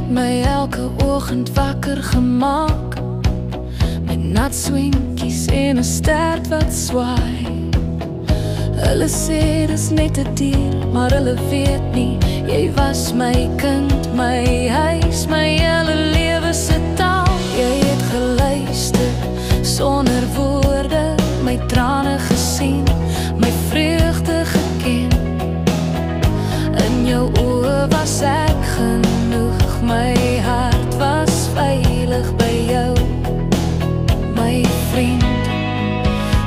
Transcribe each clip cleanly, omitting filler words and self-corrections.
het my elke oggend wakker gemaak, met nat swinkies en 'n stert wat swaai. Hulle sê dis net 'n dier, maar hulle weet nie, jy was my kind, my huis, my hele lewe se taal. Jy het geluister sonder woorde, my trane gesien, my vreugde geken. In jou oë was ek genoeg, my hart was veilig by jou, my vriend.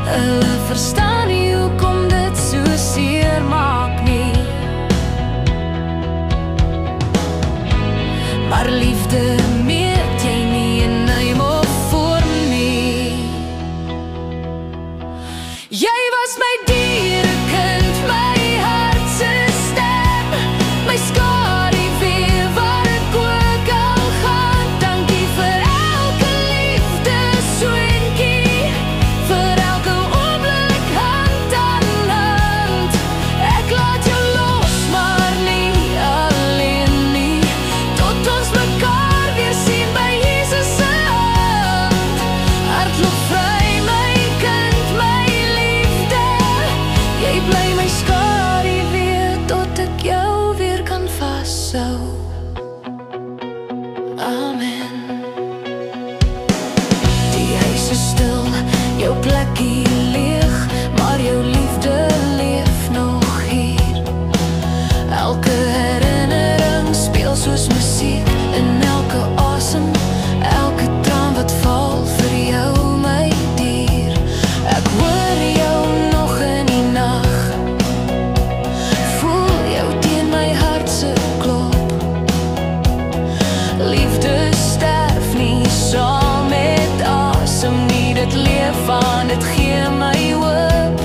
Hulle verstaan nie hoekom dit so seer maak nie, maar liefde meet jy nie in naam of vorm nie. Jy was my dierekind, my hart se stem, my skaduwee waar ek ook al gaan. Dankie vir elke liefde swinkie, vir elke oomblik hand aan hand. Ek laat jou los, maar nie alleen nie, tot ons mekaar weer sien by Jesus se hand. Hardloop vry my kind, my liefde, jy bly my skaduwee tot ek jou weer kan vashou. Amen. Die huis is stil, jou plekkie leeg, maar jou liefde leef nog hier. Elke herinnering speel soos musiek in elke asem, elke traan wat val vir jou, my dier. Ek hoor jou nog in die nag, voel jou teen my hart se klop. Liefde sterf nie saam met asem nie, dit leef aan, dit gee my hoop.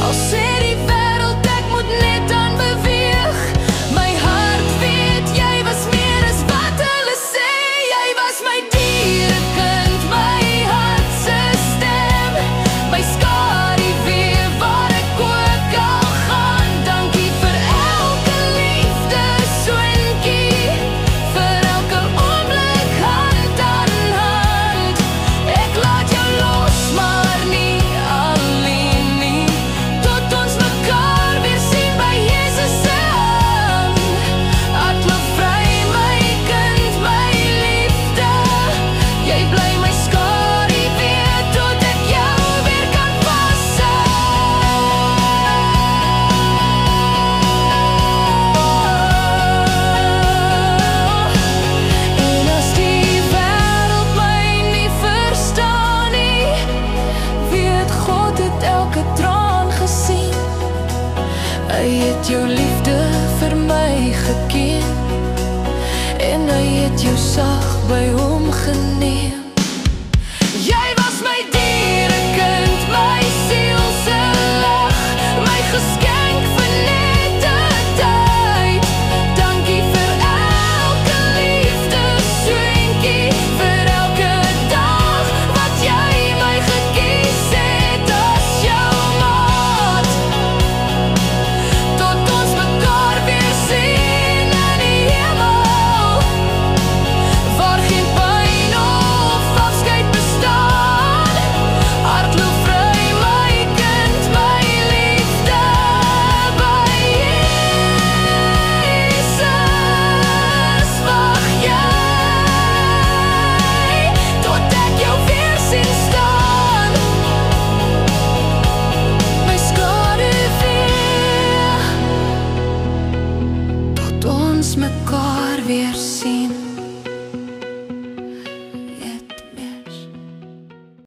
Al sê die wêreld ek moet net aan beweeg, my hart weet jy was meer as wat hulle sê. Jy was my dierekind, my hart se stem, my skaduwee waar ek ook al gaan. Dankie vir elke liefde swinkie, vir elke oomblik hand aan hand. Ek laat jou los, maar nie alleen nie, tot ons mekaar weer sien by Jesus se hand. Hardloop vry my kind, my liefde, jy bly my skaduwee tot ek jou weer kan vashou. En as die wêreld my nie verstaan nie, weet God het elke traan gesien. Hy het jou liefde vir my geken, en hy het jou sag by hom geneem.